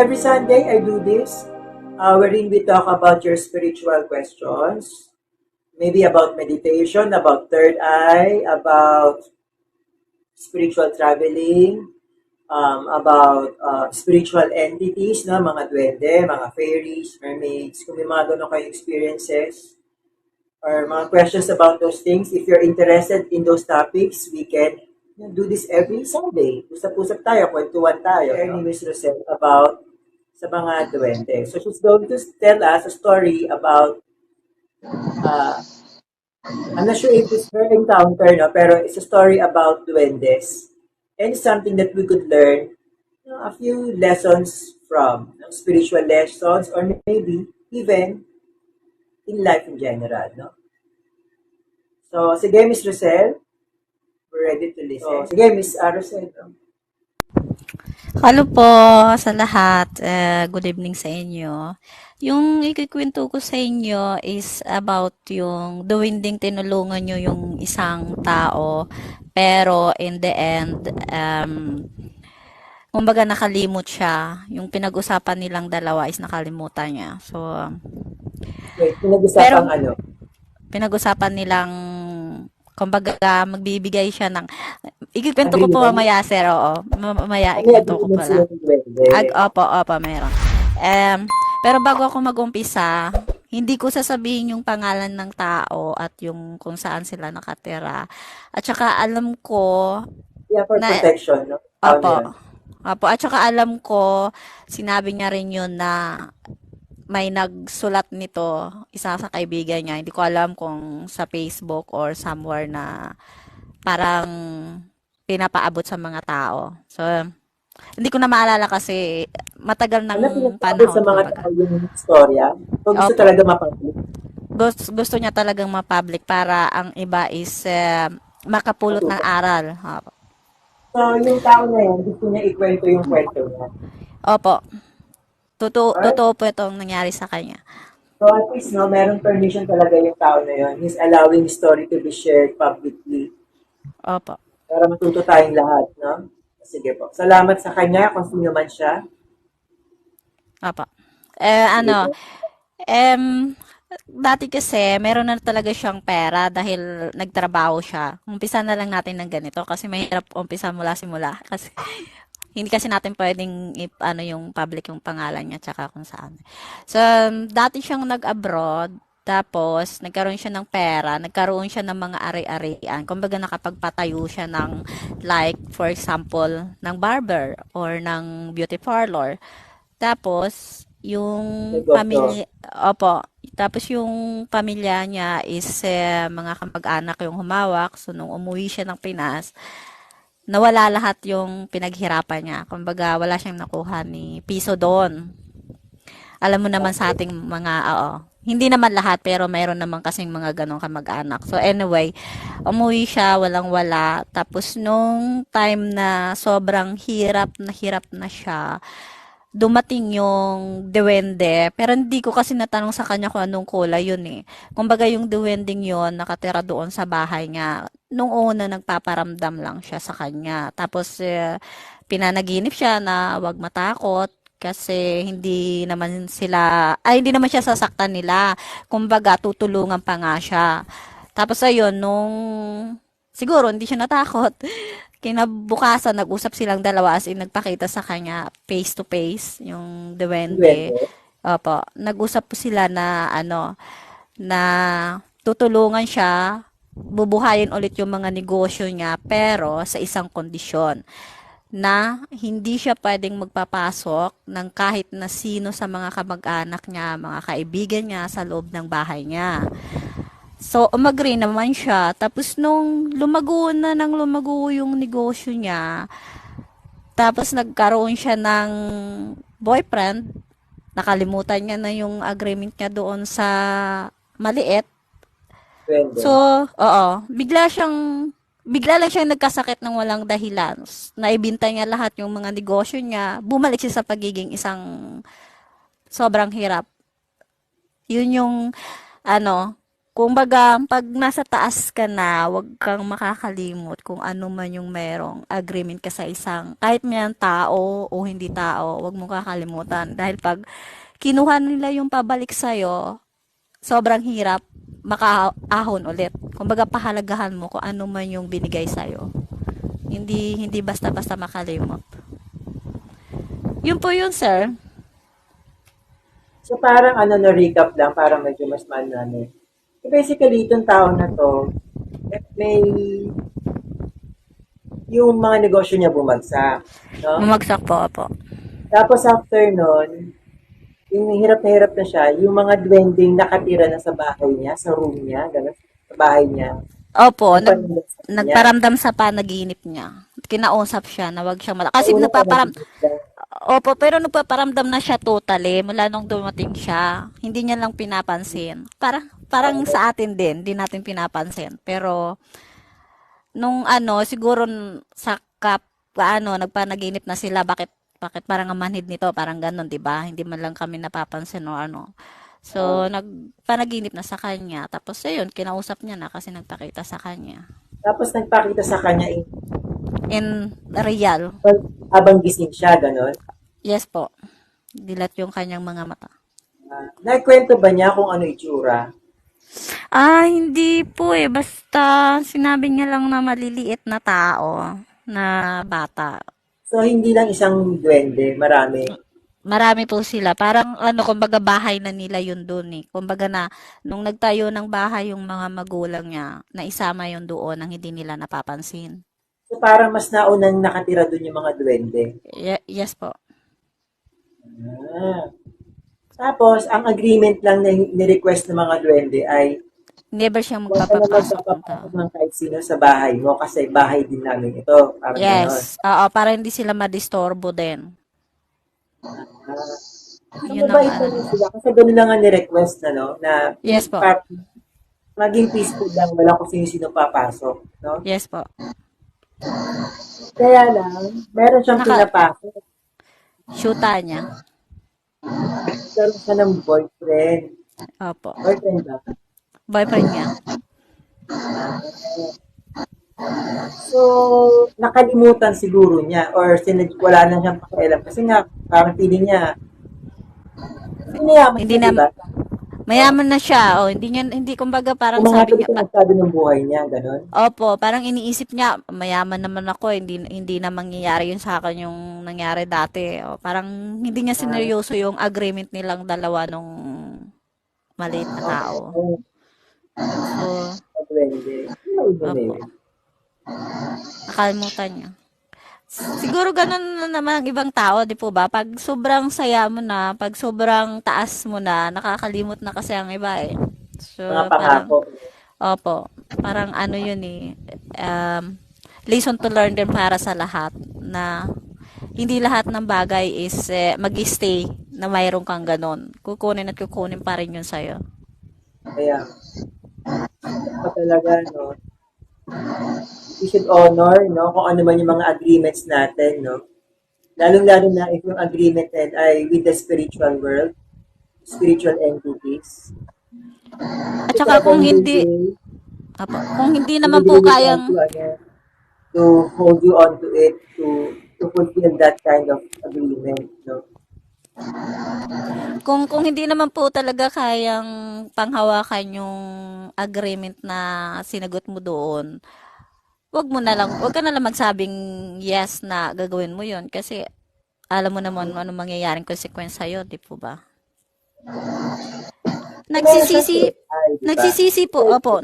every Sunday I do this, wherein we talk about your spiritual questions, maybe about meditation, about third eye, about spiritual traveling, about spiritual entities, no? Mga duwende, mga fairies, mermaids, kung may mga ganun kayong experiences, or mga questions about those things. If you're interested in those topics, we can do this every Sunday. Usap-usap tayo, kwentuhan tayo. No? Miss Rosel about sa mga duwende. So she's going to tell us a story about, uh, I'm not sure if it's her encounter, no? Pero it's a story about duendes. And it's something that we could learn, a few lessons from, spiritual lessons, or maybe even in life in general, no? So, sige, Miss Rosel, we're ready to listen. So, sige, Miss Rosel. Hello po sa lahat. Good evening sa inyo. Yung ikikwento ko sa inyo is about yung duwinding tinulungan nyo yung isang tao, pero in the end, kumbaga nakalimot siya. Yung pinag-usapan nilang dalawa is nakalimutan niya. So, Wait, pero pinag-usapang ano? pinag-usapan nilang kumbaga magbibigay siya ng ikikwento ko po Agreement? mamaya sir, oo. Mamaya Ano yung ikikwento ko agreement sila pala. ng duwende? Opo, meron. Pero bago ako mag-umpisa, hindi ko sasabihin yung pangalan ng tao at yung kung saan sila nakatira. At saka alam ko Yeah, for na, protection, no? Tao na opo, yun. at saka alam ko, sinabi niya rin yun na may nagsulat nito, isa sa kaibigan niya. Hindi ko alam kung sa Facebook or somewhere na parang pinapaabot sa mga tao. So, hindi ko na maalala kasi matagal Ano ng pinagsasabi sa panahon, mga kumbaga. tao yung storya? Kung gusto Opo. talaga mapag Gusto niya talagang ma-public para ang iba is makapulot ng matuto. aral. Opo. So, yung tao na yan, gusto niya ikwento yung kwento niya. Opo. Alright? Totoo po itong nangyari sa kanya. So, at least, no, merong permission talaga yung tao na yun. He's allowing his story to be shared publicly Opo. para matuto tayong lahat, no? Sige po. Salamat sa kanya kung sino man siya. Opo. Sige Ano, po. dati kasi meron na talaga siyang pera dahil nagtrabaho siya. Umpisa na lang natin ng ganito kasi mahirap umpisa mula simula kasi hindi kasi natin pwedeng ano yung public yung pangalan niya tsaka kung saan. So, dati siyang nag-abroad, tapos nagkaroon siya ng pera, nagkaroon siya ng mga ari-arian. Kumbaga nakapagpatayo siya ng like for example, ng barber or ng beauty parlor. Tapos yung Negosyo. pamilya, opo, tapos yung pamilya niya is mga kamag-anak yung humawak. So nung umuwi siya ng Pinas, nawala lahat yung pinaghirapan niya. Kumbaga, wala siyang nakuha ni piso doon. Alam mo naman sa Okay. ating mga, oo, hindi naman lahat, pero mayroon naman kasing mga ganong kamag-anak. So, anyway, umuwi siya, walang-wala. Tapos, nung time na sobrang hirap na siya, dumating yung duwende, pero hindi ko kasi natanong sa kanya kung anong kulay yun eh. Kumbaga yung duwending yun, nakatira doon sa bahay niya. Nung una, nagpaparamdam lang siya sa kanya. Tapos, pinanaginip siya na wag matakot kasi hindi naman siya sasaktan nila. Kumbaga, tutulungan pa nga siya. Tapos ayun, siguro hindi siya natakot. Kinabukasan, nag-usap silang dalawa as in nagpakita sa kanya face to face, yung duwende. Duwende. Opo, nag-usap po sila na na tutulungan siya, bubuhayin ulit yung mga negosyo niya, pero sa isang kondisyon na hindi siya pwedeng magpapasok ng kahit na sino sa mga kamag-anak niya, mga kaibigan niya sa loob ng bahay niya. So, umagri naman siya. Tapos, nung lumago yung negosyo niya, tapos nagkaroon siya ng boyfriend, nakalimutan niya na yung agreement niya doon sa maliit. So, Duwende. oo, bigla lang siyang nagkasakit ng walang dahilan. Naibinta niya lahat yung mga negosyo niya. Bumalik siya sa pagiging isang sobrang hirap. Yun yung, ano, Kumbaga, pag nasa taas ka na, wag kang makakalimot kung ano man yung merong agreement ka sa isang, kahit may tao o hindi tao, wag mo kakalimutan. Dahil pag kinuha nila yung pabalik sa'yo, sobrang hirap makaahon ulit. Kumbaga, pahalagahan mo kung ano man yung binigay sa'yo. Hindi basta-basta makalimot. Yun po yun, sir. So parang ano na recap lang para medyo mas maano namin. So basically, itong tao na to, may yung mga negosyo niya bumagsak, no? Bumagsak po, po. Tapos after nun, yung hirap na hirap na siya, yung mga duwending nakatira na sa bahay niya, sa room niya, gano'n, sa bahay niya, Opo, nagparamdam sa kanya. nagparamdam sa panaginip niya. Kinausap siya na wag siyang Sa kasi una pa nag-isip ka, Opo, pero nagpaparamdam na siya totally mula nung dumating siya. Hindi niya lang pinapansin. Parang sa atin din, di natin pinapansin. Pero nung ano, siguro sa nagpanaginip na sila, bakit parang ang manhid nito, parang ganun, 'di ba? Hindi man lang kami napapansin o ano. So, nagpanaginip na sa kanya. Tapos, ayun, kinausap niya na kasi nagpakita sa kanya. tapos nagpakita sa kanya In real, habang gising siya, gano'n. yes po. Dilat yung kanyang mga mata. Nagkwento ba niya kung ano itsura? Hindi po eh. Basta sinabi niya lang na maliliit na tao, na bata. So, hindi lang isang duwende, marami. Marami po sila. Parang ano, kumbaga bahay na nila yun doon eh. Kumbaga na, nung nagtayo ng bahay yung mga magulang niya, naisama yun doon ang hindi nila napapansin. So, parang mas naunang nakatira dun yung mga duwende. Yes po. Ah. Tapos, ang agreement lang na ni-request ng mga duwende ay Never siyang huwag ka na magpapapasok ng tao. magpapapasok ng kahit sino sa bahay mo kasi bahay din namin ito. Parang ganon. Yes. Oo, para hindi sila madistorbo din. Ah. So, Yun ang mabait ano. naman sila kasi ganun lang ang ni-request na, no? Na Yes po. part, maging peaceful lang, wala kung sino-sino papasok, no? Yes po. Kaya lang, meron siyang Naka, pinapasok. shoota niya. Nagkaroon siya ng boyfriend. Opo. Boyfriend ba? Boyfriend niya. So, nakalimutan siguro niya or wala na siyang pakialam. Kasi nga, parang feeling niya, sinayaman Hindi siya, na, di ba? Oh. mayaman na siya. Oh, hindi kumbaga parang sabi Umangatod niya, ka masyado ng buhay niya, gano'n. opo, parang iniisip niya, mayaman naman ako, hindi na mangyayari yun sa akin yung nangyari dati. O, parang hindi niya Ah, sineryoso yung agreement nilang dalawa nung maliit na tao. okay. So, Duwende. Ay, iba na opo, yun. nakalimutan niya. Siguro ganun na naman ang ibang tao, di po ba? Pag sobrang saya mo na, pag sobrang taas mo na, nakakalimot na kasi ang iba eh. So, Mga parang, pangako. opo, parang ano yun eh, um, lesson to learn din para sa lahat na hindi lahat ng bagay is mag-stay na mayroon kang ganon. Kukunin at kukunin pa rin yun sa'yo. Kaya, pa talaga, no? We should honor, no? Kung ano man yung mga agreements natin, no? Lalong-lalo na if yung agreement ay with the spiritual world, spiritual entities. At So, saka talagang kung hindi they naman will po really try to, kayang, ano, to hold you on to it, to fulfill that kind of agreement, no? kung hindi naman po talaga kayang panghawakan yung agreement na sinagot mo doon, wag ka na lang magsabing yes na gagawin mo yun kasi alam mo naman ano mangyayaring consequence sa'yo, di po ba? So, meron siyang Nagsisisi, third eye, di ba?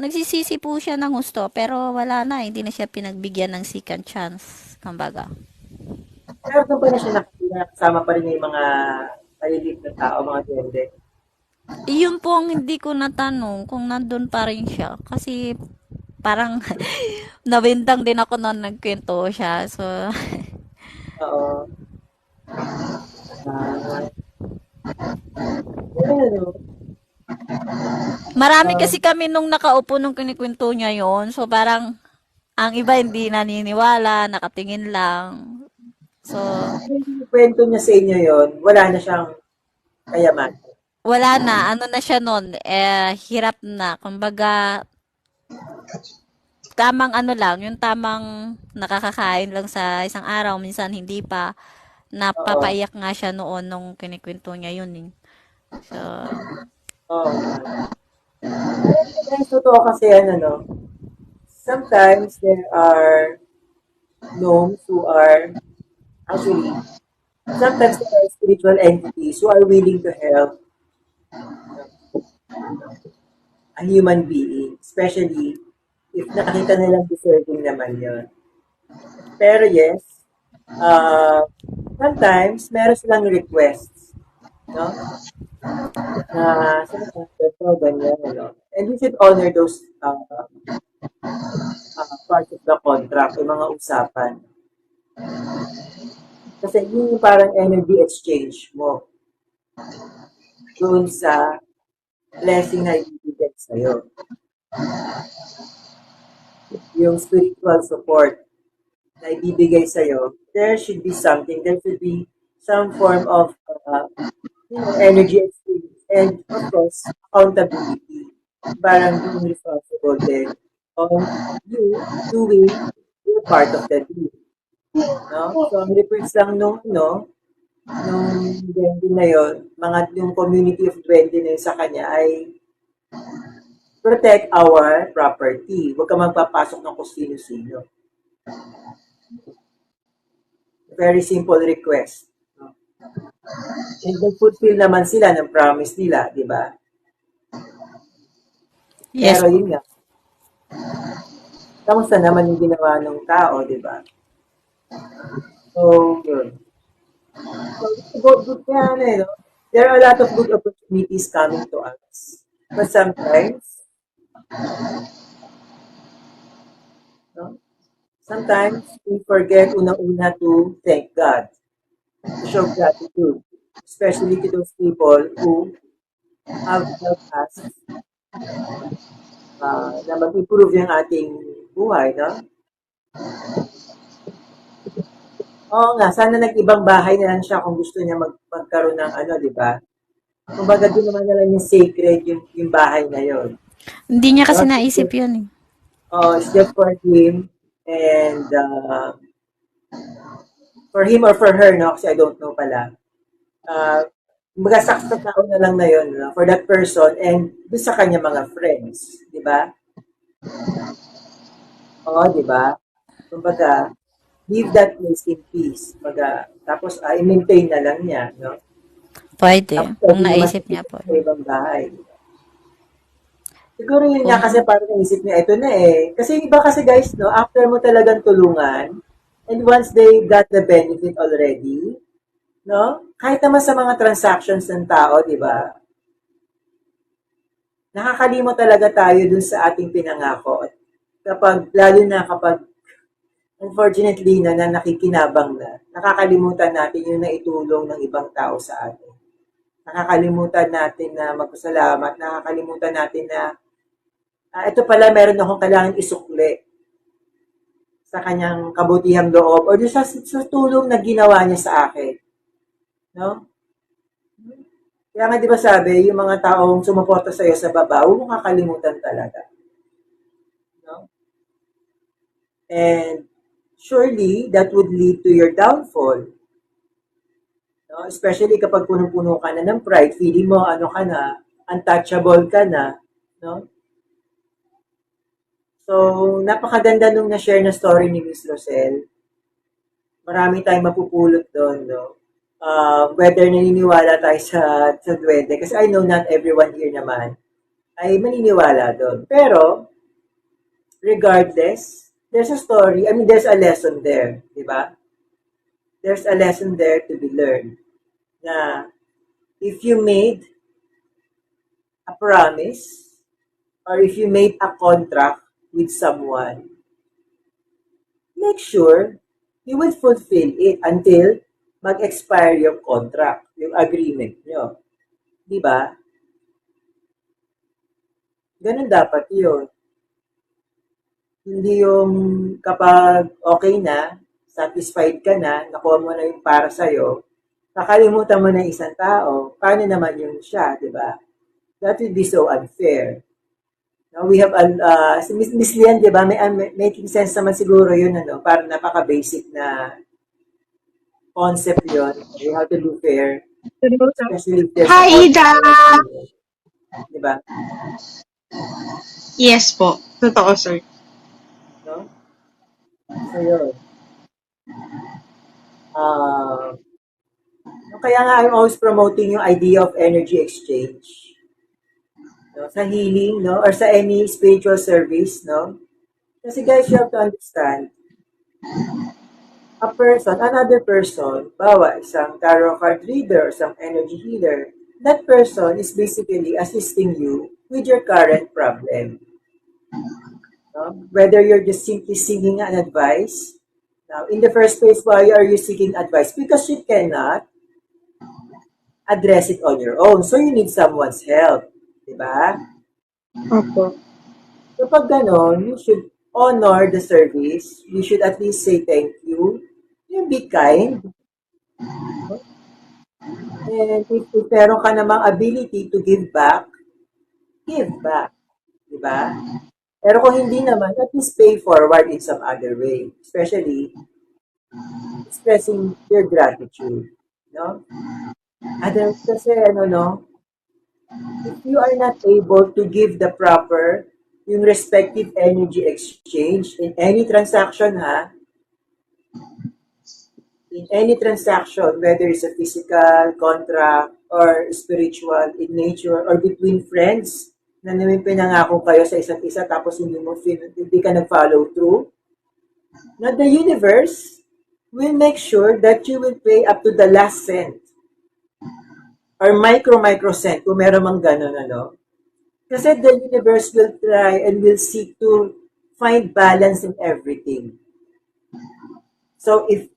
nagsisisi po siya ng gusto, pero wala na, hindi na siya pinagbigyan ng second chance, kumbaga. Pero doon pa na siya nakatira, kasama pa rin yung mga maliliit na tao, mga duwende. Iyon po ang hindi ko natanong kung nandun pa rin siya, kasi parang nawindang din ako nung nagkwento siya, so, Oo. Ah, yun, ano, marami um, kasi kami nung nakaupo nung kinikwento niya yon, so parang, ang iba hindi naniniwala, nakatingin lang, so, yung kwento niya sa inyo yon, wala na siyang kayaman. wala na, ano na siya nun, hirap na. Kumbaga, tamang ano lang, yung tamang nakakakain lang sa isang araw, minsan hindi pa. Oo. Napapaiyak nga siya noon nung kinikwento niya yun eh. So, Oo nga. Guys, totoo kasi yan, ano, sometimes there are gnomes who are actually, sometimes there are spiritual entities who are willing to help a human being, especially if nakita nilang deserving naman yon. Pero yes, uh, sometimes meron silang requests, no? Na sila ganito, ganyan, ano. And we should honor those parts of the contract, yung mga usapan. Kasi yun yung parang energy exchange mo dun sa blessing na ibibigay sa'yo. Yung spiritual support na ibibigay sa'yo, there should be something, there should be some form of energy exchange and of course, accountability. Parang being responsible din on you doing your part of the deal. No? So, ang request lang nung 20 na yon, mga yung community of 20 na yun sa kanya ay protect our property. Huwag ka magpapasok ng kung sino-sino. Very simple request. No? And nag-fulfill naman sila ng promise nila, di ba? yes Pero po. yun nga, kamusta naman yung ginawa ng tao, di ba? So, yun. So, good kaya ano no? There are a lot of good opportunities coming to us. But sometimes, no? Sometimes we forget unang-una to thank God, to show gratitude, especially to those people who have helped us na mag-improve yung ating buhay, no? Oo nga, sana nag-ibang bahay na lang siya kung gusto niya magkaroon ng ano, di ba? Kumbaga, doon naman na lang yung sacred yung bahay na yon. Hindi niya kasi No? naisip yun eh. It's just for him and for him or for her, no? Kasi I don't know pala. Uh, Kumbaga, sa tao na lang na yun, no? For that person and doon sa kanya mga friends, di ba? Oo, di ba? Kumbaga, leave that place in peace. Kumbaga, tapos i-maintain na lang niya, no? Pwede. Tapos Kung pwede naman naisip niya siya po. sa ibang bahay. Siguro yun nga kasi Kung, parang naisip niya, ito na eh. Kasi iba kasi guys, no, after mo talagang tulungan, and once they got the benefit already, no, kahit naman sa mga transactions ng tao, di ba, nakakalimot talaga tayo dun sa ating pinangako. Kapag, lalo na kapag, unfortunately, na nakikinabang na, nakakalimutan natin yung naitulong ng ibang tao sa atin. Nakakalimutan natin na magpasalamat, nakakalimutan natin na ito pala meron akong kailangan isukli sa kanyang kabutihang loob o sa tulong na ginawa niya sa akin. No? Kaya nga di ba sabi, yung mga taong sumuporta sa iyo sa baba, huwag mong kakalimutan talaga. No? And surely, that would lead to your downfall. No? Especially kapag punong-puno ka na ng pride, feeling mo, ano ka na, untouchable ka na. No? So, napakaganda nung na-share na story ni Miss Rosel. Marami tayong mapupulot doon, no? Whether naniniwala tayo sa duwende, kasi I know not everyone here naman ay maniniwala doon. Pero, regardless, there's a story, I mean, there's a lesson there, di ba? There's a lesson there to be learned na if you made a promise or if you made a contract with someone, make sure you will fulfill it until mag-expire yung contract, yung agreement nyo. Di ba? Ganun dapat yun. Hindi yung kapag okay na, satisfied ka na, nakuha mo na yung para sa'yo, Kakalimutan mo na isang tao, paano naman yung siya, di ba? That would be so unfair. No, we have, si Miss Lian, di ba, making sense naman siguro yun, ano, parang napaka-basic na concept yun. You have to do fair, especially if there's a Hi, Ida! conflict. Di ba? Yes po. Totoo, sir. No? So, yun. Kaya nga, I'm always promoting yung idea of energy exchange. No? Sa healing, no? Or sa any spiritual service, no? Kasi guys, you have to understand, a person, another person, bawa, isang tarot card reader, isang energy healer, that person is basically assisting you with your current problem. No? Whether you're just simply seeking an advice. Now, in the first place, why are you seeking advice? Because you cannot address it on your own. So, you need someone's help. Diba? Opo. So, pag ganon, you should honor the service. You should at least say thank you. You be kind. And if meron ka namang ability to give back, give back. Diba? Pero kung hindi naman, at least pay forward in some other way. Especially, expressing your gratitude. No? Kasi, if you are not able to give the proper, yung respective energy exchange in any transaction, in any transaction, whether it's a physical, contract, or spiritual in nature, or between friends, na namin pinangako kayo sa isa't isa, tapos hindi ka nag-follow through, na the universe will make sure that you will pay up to the last cent. Or micro cent, kung meron mang ganun, Kasi the universe will try and will seek to find balance in everything. So if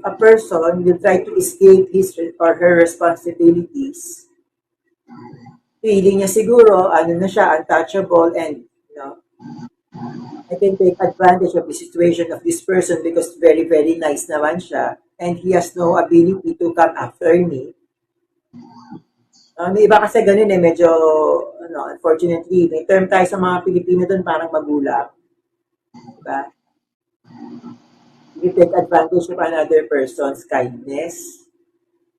a person will try to escape his or her responsibilities, feeling niya siguro, na siya, untouchable, and, I can take advantage of the situation of this person because very, very nice naman siya, and he has no ability to come after me. May iba kasi ganun medyo, unfortunately, may term tayo sa mga Pilipino doon, parang magulang. Diba? You take advantage of another person's kindness.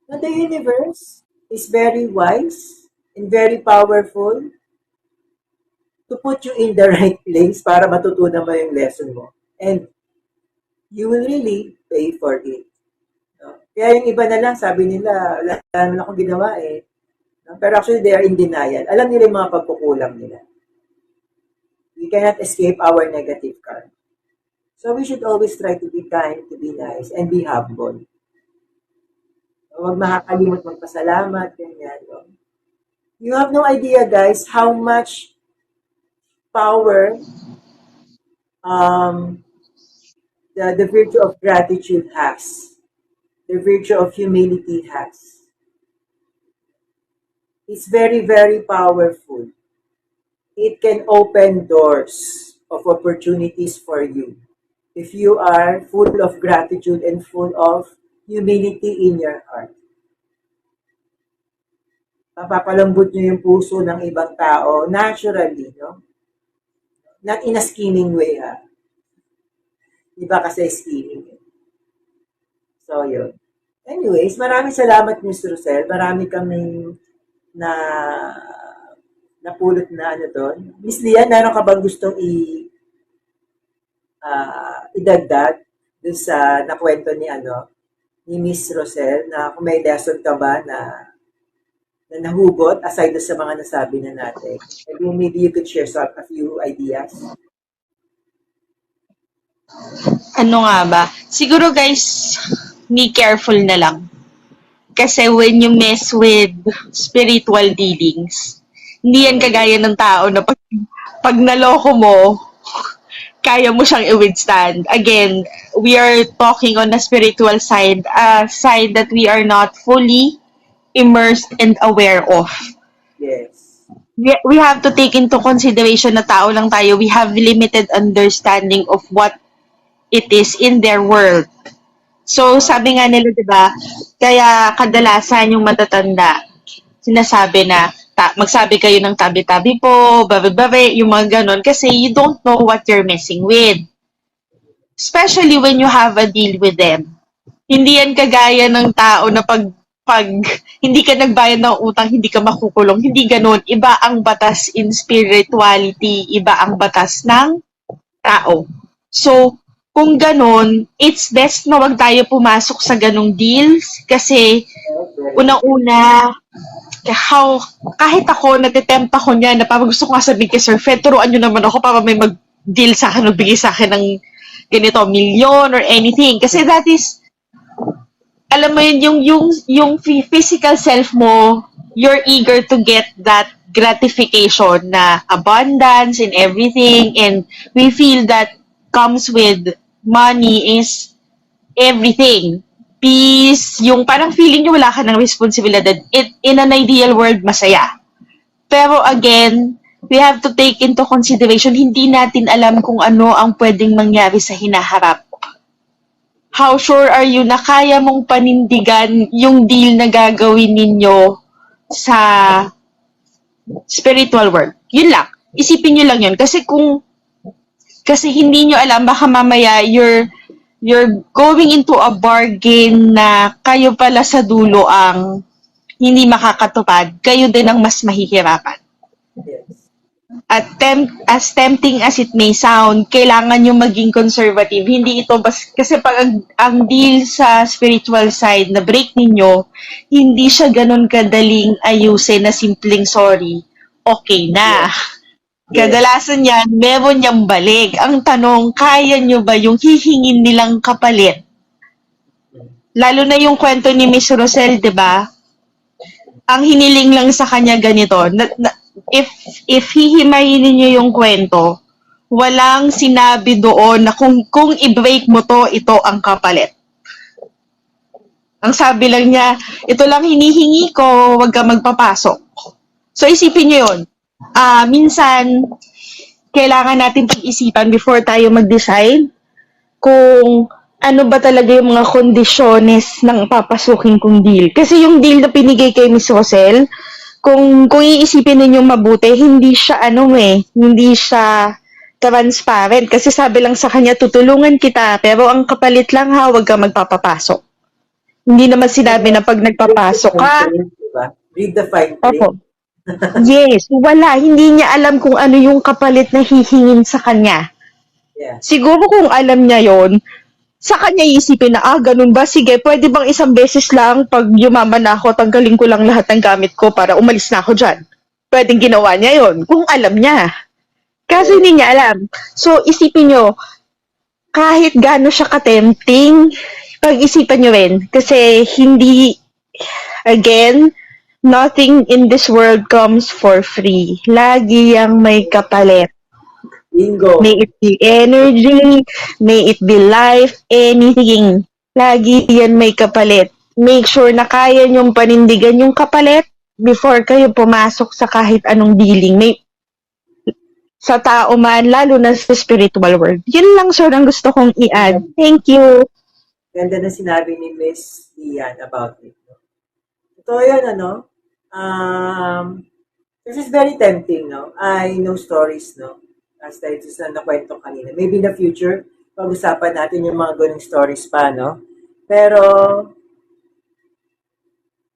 Now, the universe is very wise and very powerful to put you in the right place para matutunan mo yung lesson mo. And you will really pay for it. Kaya yung iba na lang, sabi nila, wala naman akong ginawa . Pero actually, they are in denial. Alam nila yung mga pagkukulang nila. We cannot escape our negative karma. So we should always try to be kind, to be nice, and be humble. Huwag makakalimot magpasalamat, ganyan. You have no idea, guys, how much power the virtue of gratitude has. The virtue of humility has. It's very, very powerful. It can open doors of opportunities for you if you are full of gratitude and full of humility in your heart. Mapapalambot nyo yung puso ng ibang tao naturally, no? Not in a scheming way, Iba kasi scheming. So, yun. Anyways, maraming salamat, Ms. Rosel. Marami kaming napulot na doon. Miss Lian, meron ka bang gustong idagdag dun sa nakwento ni Miss Rosel, na kung may lesson ka ba na nahugot aside sa mga nasabi na natin? Maybe you could share a few ideas. Ano nga ba? Siguro guys, be careful na lang. Kasi when you mess with spiritual dealings, hindi yan kagaya ng tao na pag naloko mo, kaya mo siyang i-withstand. Again, we are talking on the spiritual side, a side that we are not fully immersed and aware of. Yes. We have to take into consideration na tao lang tayo. We have limited understanding of what it is in their world. So, sabi nga nila, di ba, kaya kadalasan yung matatanda, sinasabi na, magsabi kayo ng tabi-tabi po, babi-babi, yung mga ganon, kasi you don't know what you're messing with. Especially when you have a deal with them. Hindi yan kagaya ng tao na pag hindi ka nagbayad ng utang, hindi ka makukulong. Hindi ganon. Iba ang batas in spirituality, iba ang batas ng tao. So, kung ganon, it's best na wag tayo pumasok sa ganong deals kasi unang-una, kahit ako, natitempt ako niya na parang gusto ko nga sabihin kay Sir Fred, turuan nyo naman ako para may mag-deal sa akin, magbigay sa akin ng ganito, milyon or anything. Kasi that is, alam mo yun, yung physical self mo, you're eager to get that gratification na abundance and everything, and we feel that comes with money is everything. Peace, yung parang feeling nyo wala ka ng responsibilidad. In an ideal world, masaya. Pero again, we have to take into consideration, hindi natin alam kung ano ang pwedeng mangyari sa hinaharap. How sure are you na kaya mong panindigan yung deal na gagawin ninyo sa spiritual world? Yun lang. Isipin nyo lang yun. Kasi hindi nyo alam, baka mamaya you're going into a bargain na kayo pala sa dulo ang hindi makakatupad. Kayo din ang mas mahihirapan. Yes. At as tempting as it may sound, kailangan nyo maging conservative. Hindi ito kasi pag ang deal sa spiritual side na break ninyo, hindi siya ganun kadaling ayusin na simpleng sorry, okay na. Kadalasan yan, meron niyang balik. Ang tanong, kaya nyo ba yung hihingin nilang kapalit? Lalo na yung kwento ni Miss Rosel, di ba? Ang hiniling lang sa kanya ganito, if hihimayin niyo yung kwento, walang sinabi doon na kung i-break mo to, ito ang kapalit. Ang sabi lang niya, ito lang hinihingi ko, wag ka magpapasok. So isipin niyo yun. Minsan, kailangan natin pag-isipan before tayo mag-decide kung ano ba talaga yung mga kondisyones ng papasukin kong deal. Kasi yung deal na pinigay kay Miss Rosel, kung iisipin ninyong mabuti, hindi siya hindi siya transparent. Kasi sabi lang sa kanya, tutulungan kita, pero ang kapalit lang ha, wag ka magpapapasok. Hindi naman sinabi na pag nagpapasok ka. Read the fine print. Opo. Yes, wala. Hindi niya alam kung ano yung kapalit na hihingin sa kanya. Yeah. Siguro kung alam niya yon, sa kanya isipin na, ganun ba? Sige, pwede bang isang beses lang pag yumaman na ako, tanggalin ko lang lahat ng gamit ko para umalis na ako dyan. Pwedeng ginawa niya yon kung alam niya. Kasi hindi niya alam. So, isipin nyo, kahit gaano siya ka-tempting, pag-isipan nyo rin. Kasi hindi, again, nothing in this world comes for free. Lagi yang may kapalit. Bingo. May it be energy, may it be life, anything. Lagi yan may kapalit. Make sure na kaya nyong panindigan yung kapalit before kayo pumasok sa kahit anong dealing. Sa tao man, lalo na sa spiritual world. Yun lang, sir, ang gusto kong i-add. Thank you. Ganda na sinabi ni Miss Ian about it. Ito yun, this is very tempting, no? I know stories, no? As tayo sa nakwento kanina. Maybe in the future, pag-usapan natin yung mga ganung stories pa, no? Pero,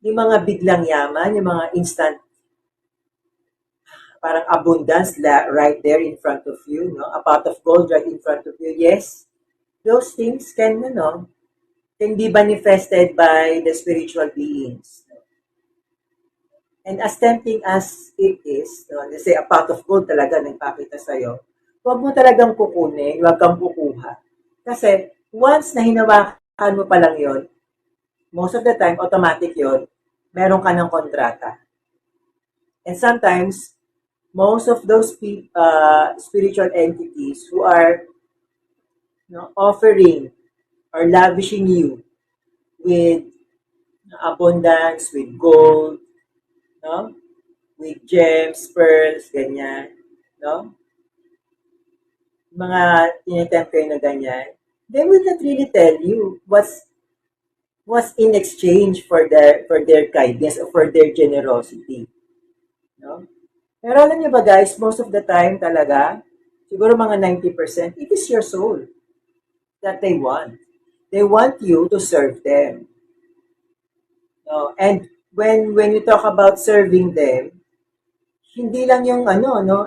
yung mga biglang yaman, yung mga instant, parang abundance right there in front of you, no? A pot of gold right in front of you. Yes, those things can be manifested by the spiritual beings. And as tempting as it is, let's say a pot of gold talaga nagpakita sa'yo, huwag mo talagang kukunin, huwag kang kukuha. Kasi once na hinawakan mo pa lang yun, most of the time, automatic yun, meron ka ng kontrata. And sometimes, most of those spiritual entities who are offering or lavishing you with abundance, with gold, no? With gems, pearls, ganyan, no? Mga tinitempt kayo na ganyan, they will not really tell you what's was in exchange for their kindness or for their generosity. No? Pero alam niyo ba guys, most of the time talaga, siguro mga 90%, it is your soul that they want. They want you to serve them. No? And when you talk about serving them, hindi lang yung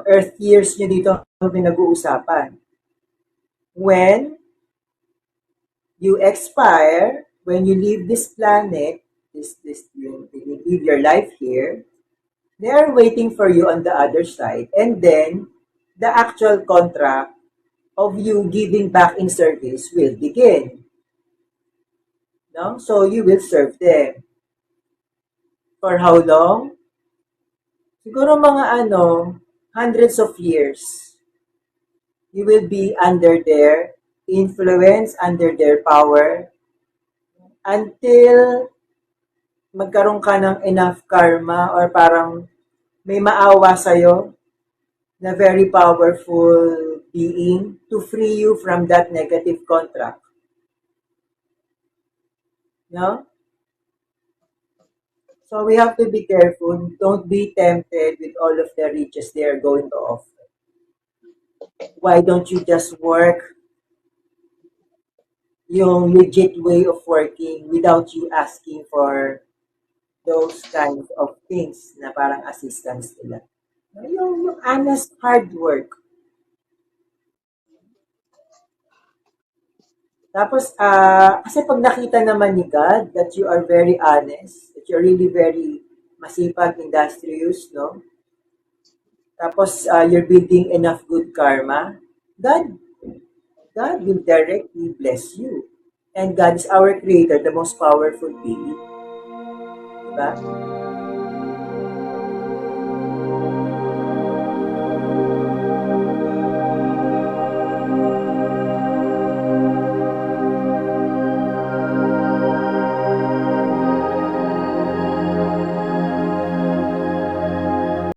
earth years nyo dito ang pinag-uusapan. When you expire, when you leave this planet, you leave your life here, they are waiting for you on the other side. And then, the actual contract of you giving back in service will begin. No? So, you will serve them. For how long? Siguro mga hundreds of years. You will be under their influence, under their power, until magkaroon ka ng enough karma or parang may maawa sa'yo na very powerful being to free you from that negative contract. No? So we have to be careful. Don't be tempted with all of the riches they are going to offer. Why don't you just work yung legit way of working without you asking for those kinds of things na parang assistance nila. Yung honest hard work. Tapos, kasi pag nakita naman ni God that you are very honest, that you're really very masipag, industrious, no? Tapos, you're building enough good karma, God will directly bless you. And God is our creator, the most powerful being. Diba?